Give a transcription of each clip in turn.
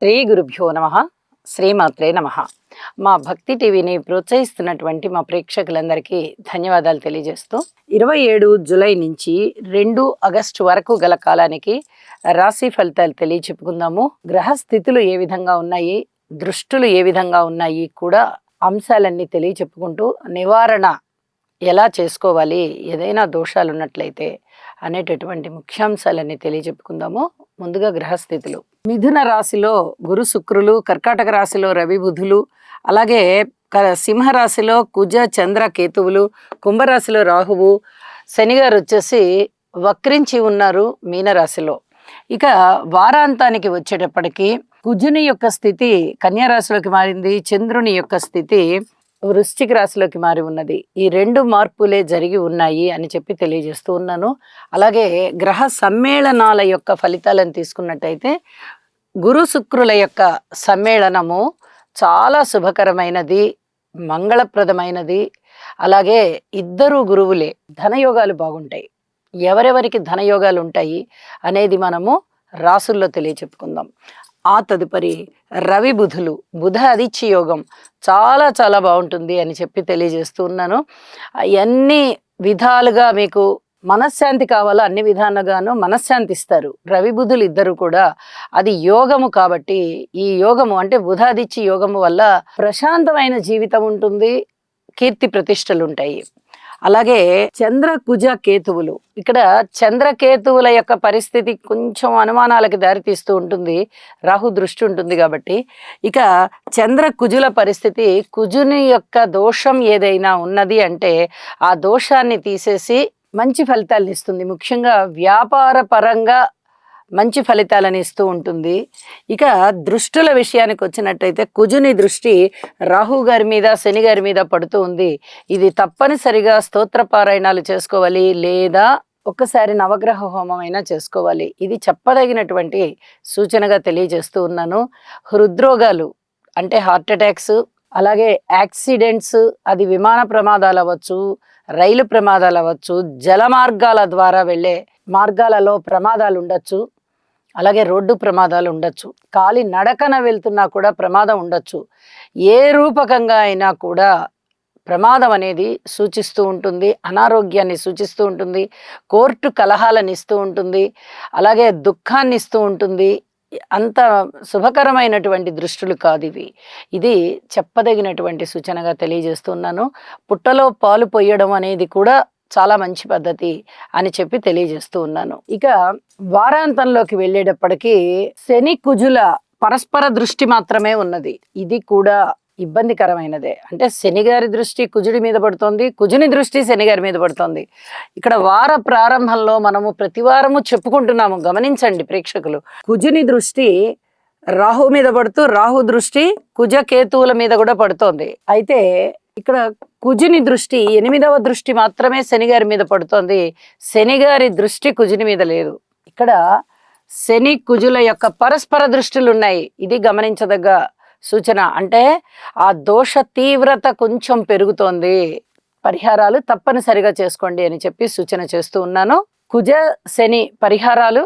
శ్రీ గురుభ్యో నమః. శ్రీమాత్రే నమః. మా భక్తి టీవీని ప్రోత్సహిస్తున్నటువంటి మా ప్రేక్షకులందరికీ ధన్యవాదాలు తెలియజేస్తూ 27 జూలై నుంచి 2 ఆగస్టు వరకు గల కాలానికి రాశి ఫలితాలు తెలియచెప్పుకుందాము. గ్రహ స్థితులు ఏ విధంగా ఉన్నాయి, దృష్టులు ఏ విధంగా ఉన్నాయి కూడా అంశాలన్నీ తెలియచెప్పుకుంటూ నివారణ ఎలా చేసుకోవాలి, ఏదైనా దోషాలు ఉన్నట్లయితే అనేటటువంటి ముఖ్యాంశాలన్నీ తెలియచెప్పుకుందాము. ముందుగా గ్రహస్థితులు. మిథున రాశిలో గురు శుక్రులు, కర్కాటక రాశిలో రవి బుధులు, అలాగే సింహరాశిలో కుజ చంద్ర కేతువులు, కుంభరాశిలో రాహువు, శనిగారు వచ్చేసి వక్రించి ఉన్నారు మీనరాశిలో. ఇక వారాంతానికి వచ్చేటప్పటికి కుజుని యొక్క స్థితి కన్యా రాశిలోకి మారింది, చంద్రుని యొక్క స్థితి వృశ్చిక రాశిలోకి మారి ఉన్నది. ఈ 2 మార్పులే జరిగి ఉన్నాయి అని చెప్పి తెలియజేస్తూ ఉన్నాను. అలాగే గ్రహ సమ్మేళనాల యొక్క ఫలితాలను తీసుకున్నట్టయితే గురు శుక్రుల యొక్క సమ్మేళనము చాలా శుభకరమైనది, మంగళప్రదమైనది. అలాగే ఇద్దరు గురువులే, ధనయోగాలు బాగుంటాయి. ఎవరెవరికి ధనయోగాలు ఉంటాయి అనేది మనము రాసుల్లో తెలియచెప్పుకుందాం. ఆ తదుపరి రవి బుధులు, బుధ అదిచ్చి యోగం చాలా చాలా బాగుంటుంది అని చెప్పి తెలియజేస్తూ ఉన్నాను. అన్ని విధాలుగా మీకు మనశ్శాంతి కావాలో అన్ని విధాలుగాను మనశ్శాంతి ఇస్తారు రవి బుధులు ఇద్దరు కూడా. అది యోగము కాబట్టి ఈ యోగము అంటే బుధాదిచ్చి యోగము వల్ల ప్రశాంతమైన జీవితం ఉంటుంది, కీర్తి ప్రతిష్టలు ఉంటాయి. అలాగే చంద్ర కుజ కేతువులు, ఇక్కడ చంద్రకేతువుల యొక్క పరిస్థితి కొంచెం అనుమానాలకి దారితీస్తూ ఉంటుంది, రాహు దృష్టి ఉంటుంది కాబట్టి. ఇక చంద్ర కుజుల పరిస్థితి, కుజుని యొక్క దోషం ఏదైనా ఉన్నది అంటే ఆ దోషాన్ని తీసేసి మంచి ఫలితాలను ఇస్తుంది. ముఖ్యంగా వ్యాపార పరంగా మంచి ఫలితాలను ఇస్తూ ఉంటుంది. ఇక దృష్టుల విషయానికి వచ్చినట్టయితే కుజుని దృష్టి రాహు గారి మీద, శని గారి మీద పడుతూ ఉంది. ఇది తప్పనిసరిగా స్తోత్ర పారాయణాలు చేసుకోవాలి, లేదా ఒక్కసారి నవగ్రహ హోమం అయినా చేసుకోవాలి. ఇది చెప్పదగినటువంటి సూచనగా తెలియజేస్తూ ఉన్నాను. హృద్రోగాలు అంటే హార్ట్ అటాక్స్, అలాగే యాక్సిడెంట్స్, అది విమాన ప్రమాదాలు అవ్వచ్చు, రైలు ప్రమాదాలు అవ్వచ్చు, జల మార్గాల ద్వారా వెళ్ళే మార్గాలలో ప్రమాదాలు ఉండొచ్చు, అలాగే రోడ్డు ప్రమాదాలు ఉండొచ్చు, కాలి నడకన వెళ్తున్నా కూడా ప్రమాదం ఉండొచ్చు. ఏ రూపకంగా అయినా కూడా ప్రమాదం అనేది సూచిస్తూ ఉంటుంది, అనారోగ్యాన్ని సూచిస్తూ ఉంటుంది, కోర్టు కలహాలను ఇస్తూ ఉంటుంది, అలాగే దుఃఖాన్ని ఇస్తూ ఉంటుంది. అంత శుభకరమైనటువంటి దృష్టులు కాదు ఇవి. ఇది చెప్పదగినటువంటి సూచనగా తెలియజేస్తున్నాను. పుట్టలో పాలు పొయ్యడం అనేది కూడా చాలా మంచి పద్ధతి అని చెప్పి తెలియజేస్తూ ఉన్నాను. ఇక వారాంతంలోకి వెళ్ళేటప్పటికీ శని కుజుల పరస్పర దృష్టి మాత్రమే ఉన్నది. ఇది కూడా ఇబ్బందికరమైనదే. అంటే శనిగారి దృష్టి కుజుడి మీద పడుతోంది, కుజుని దృష్టి శనిగారి మీద పడుతోంది. ఇక్కడ వార ప్రారంభంలో మనము ప్రతివారము చెప్పుకుంటున్నాము, గమనించండి ప్రేక్షకులు. కుజుని దృష్టి రాహు మీద పడుతూ, రాహు దృష్టి కుజ కేతువుల మీద కూడా పడుతోంది. అయితే ఇక్కడ కుజుని దృష్టి 8వ దృష్టి మాత్రమే శనిగారి మీద పడుతోంది, శనిగారి దృష్టి కుజుని మీద లేదు. ఇక్కడ శని కుజుల యొక్క పరస్పర దృష్టిలు ఉన్నాయి. ఇది గమనించదగ్గ సూచన. అంటే ఆ దోష తీవ్రత కొంచెం పెరుగుతోంది, పరిహారాలు తప్పనిసరిగా చేసుకోండి అని చెప్పి సూచన చేస్తూ ఉన్నాను. కుజ శని పరిహారాలు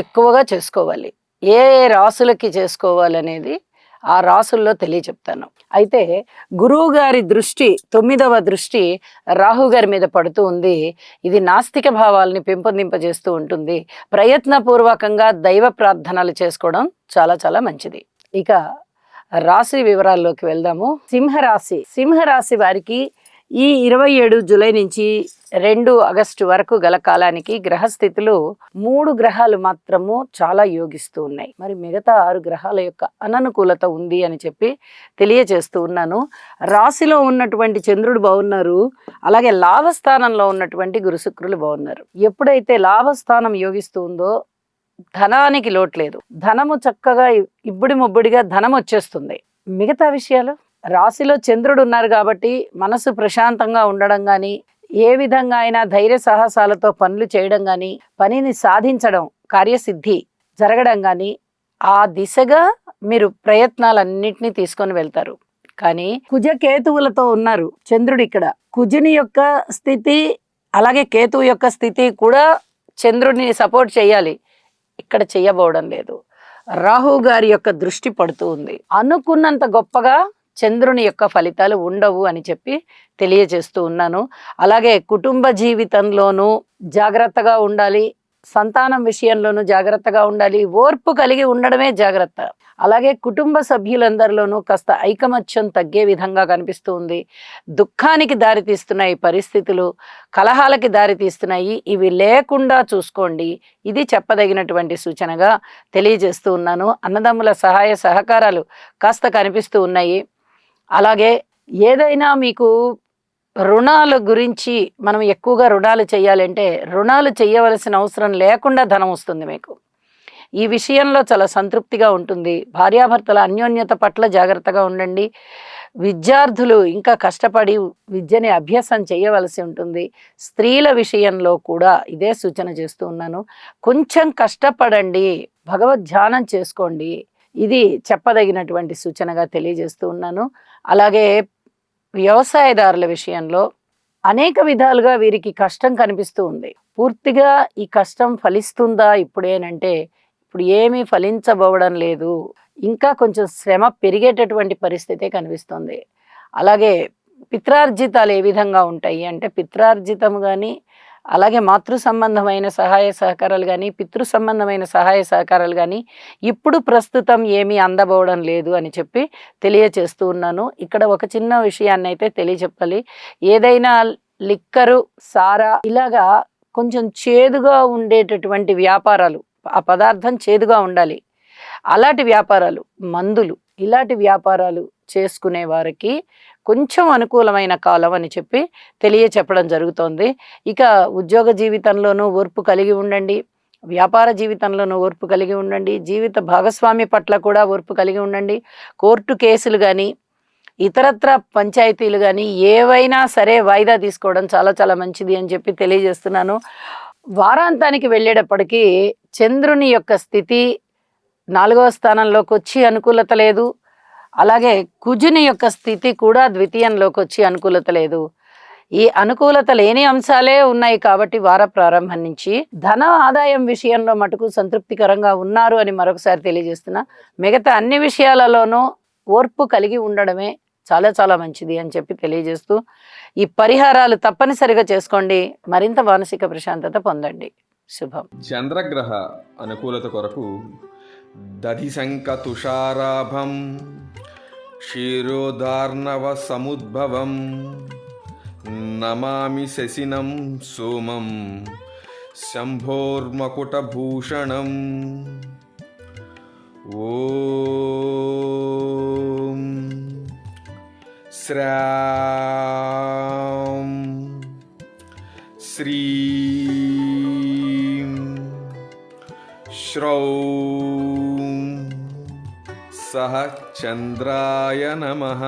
ఎక్కువగా చేసుకోవాలి. ఏ రాసులకి చేసుకోవాలనేది ఆ రాసుల్లో తెలియచెప్తాను. అయితే గురువు గారి దృష్టి 9వ దృష్టి రాహు గారి మీద పడుతూ ఉంది. ఇది నాస్తిక భావాల్ని పెంపొందింపజేస్తూ ఉంటుంది. ప్రయత్నపూర్వకంగా దైవ ప్రార్థనలు చేసుకోవడం చాలా చాలా మంచిది. ఇక రాశి వివరాల్లోకి వెళ్దాము. సింహరాశి వారికి ఈ 27 జూలై నుంచి 2 ఆగస్టు వరకు గల కాలానికి గ్రహస్థితులు 3 గ్రహాలు మాత్రము చాలా యోగిస్తూ ఉన్నాయి. మరి మిగతా 6 గ్రహాల యొక్క అననుకూలత ఉంది అని చెప్పి తెలియజేస్తూ ఉన్నాను. రాశిలో ఉన్నటువంటి చంద్రుడు బాగున్నారు, అలాగే లాభస్థానంలో ఉన్నటువంటి గురు శుక్రులు బాగున్నారు. ఎప్పుడైతే లాభస్థానం యోగిస్తూ ఉందో ధనానికి లోటు లేదు, ధనము చక్కగా ఇబ్బడి ముబ్బడిగా ధనం వచ్చేస్తుంది. మిగతా విషయాలు, రాశిలో చంద్రుడు ఉన్నారు కాబట్టి మనసు ప్రశాంతంగా ఉండడం కానీ, ఏ విధంగా అయినా ధైర్య సాహసాలతో పనులు చేయడం కానీ, పనిని సాధించడం, కార్యసిద్ధి జరగడం కానీ, ఆ దిశగా మీరు ప్రయత్నాలన్నింటినీ తీసుకొని వెళ్తారు. కానీ కుజ కేతువులతో ఉన్నారు చంద్రుడు. ఇక్కడ కుజుని యొక్క స్థితి అలాగే కేతువు యొక్క స్థితి కూడా చంద్రుడిని సపోర్ట్ చేయాలి, ఇక్కడ చెయ్యబోవడం లేదు. రాహు గారి యొక్క దృష్టి పడుతూ ఉంది. అనుకున్నంత గొప్పగా చంద్రుని యొక్క ఫలితాలు ఉండవు అని చెప్పి తెలియజేస్తూ ఉన్నాను. అలాగే కుటుంబ జీవితంలోనూ జాగ్రత్తగా ఉండాలి, సంతానం విషయంలోనూ జాగ్రత్తగా ఉండాలి, ఓర్పు కలిగి ఉండడమే జాగ్రత్త. అలాగే కుటుంబ సభ్యులందరిలోనూ కాస్త ఐకమత్యం తగ్గే విధంగా కనిపిస్తూ ఉంది. దుఃఖానికి దారితీస్తున్నాయి పరిస్థితులు, కలహాలకి దారితీస్తున్నాయి. ఇవి లేకుండా చూసుకోండి. ఇది చెప్పదగినటువంటి సూచనగా తెలియజేస్తూ ఉన్నాను. అన్నదమ్ముల సహాయ సహకారాలు కాస్త కనిపిస్తూ ఉన్నాయి. అలాగే ఏదైనా మీకు రుణాల గురించి మనం ఎక్కువగా రుణాలు చేయాలంటే రుణాలు చేయవలసిన అవసరం లేకుండా ధనం వస్తుంది మీకు. ఈ విషయంలో చాలా సంతృప్తిగా ఉంటుంది. భార్యాభర్తల అన్యోన్యత పట్ల జాగ్రత్తగా ఉండండి. విద్యార్థులు ఇంకా కష్టపడి విద్యని అభ్యాసం చేయవలసి ఉంటుంది. స్త్రీల విషయంలో కూడా ఇదే సూచన చేస్తూ ఉన్నాను. కొంచెం కష్టపడండి, భగవద్ ధ్యానం చేసుకోండి. ఇది చెప్పదగినటువంటి సూచనగా తెలియజేస్తూ ఉన్నాను. అలాగే వ్యవసాయదారుల విషయంలో అనేక విధాలుగా వీరికి కష్టం కనిపిస్తూ ఉంది. పూర్తిగా ఈ కష్టం ఫలిస్తుందా ఇప్పుడేనంటే ఇప్పుడు ఏమీ ఫలించబోవడం లేదు. ఇంకా కొంచెం శ్రమ పెరిగేటటువంటి పరిస్థితే కనిపిస్తుంది. అలాగే పిత్రార్జితాలు ఏ విధంగా ఉంటాయి అంటే పిత్రార్జితం కానీ, అలాగే మాతృ సంబంధమైన సహాయ సహకారాలు కానీ, పితృ సంబంధమైన సహాయ సహకారాలు కానీ ఇప్పుడు ప్రస్తుతం ఏమీ అందబోవడం లేదు అని చెప్పి తెలియచేస్తూ ఉన్నాను. ఇక్కడ ఒక చిన్న విషయాన్ని అయితే తెలియచెప్పాలి. ఏదైనా లిక్కరు, సారా ఇలాగా కొంచెం చేదుగా ఉండేటటువంటి వ్యాపారాలు, ఆ పదార్థం చేదుగా ఉండాలి, అలాంటి వ్యాపారాలు, మందులు ఇలాంటి వ్యాపారాలు చేసుకునే వారికి కొంచెం అనుకూలమైన కాలం అని చెప్పి తెలియచెప్పడం జరుగుతోంది. ఇక ఉద్యోగ జీవితంలోనూ ఓర్పు కలిగి ఉండండి, వ్యాపార జీవితంలోనూ ఓర్పు కలిగి ఉండండి, జీవిత భాగస్వామి పట్ల కూడా ఓర్పు కలిగి ఉండండి. కోర్టు కేసులు కానీ, ఇతరత్ర పంచాయతీలు కానీ ఏవైనా సరే వాయిదా తీసుకోవడం చాలా చాలా మంచిది అని చెప్పి తెలియజేస్తున్నాను. వారాంతానికి వెళ్ళేటప్పటికీ చంద్రుని యొక్క స్థితి 4వ స్థానంలోకి వచ్చి అనుకూలత లేదు. అలాగే కుజుని యొక్క స్థితి కూడా ద్వితీయంలోకి వచ్చి అనుకూలత లేదు. ఈ అనుకూలత లేని అంశాలే ఉన్నాయి కాబట్టి వార ప్రారంభం నుంచి ధన ఆదాయం విషయంలో మటుకు సంతృప్తికరంగా ఉన్నారు అని మరొకసారి తెలియజేస్తున్నా. మిగతా అన్ని విషయాలలోనూ ఓర్పు కలిగి ఉండడమే చాలా చాలా మంచిది అని చెప్పి తెలియజేస్తూ ఈ పరిహారాలు తప్పనిసరిగా చేసుకోండి. మరింత మానసిక ప్రశాంతత పొందండి. శుభం. చంద్రగ్రహ అనుకూలత కొరకు దధిశంక తుషారాభం క్షీరోదార్ణవ సముద్భవం నమామి శశినం సోమం శంభోర్మకుటభూషణం. ఓం శ్రాం శ్రీం శ్రౌం సహ చంద్రాయ నమః.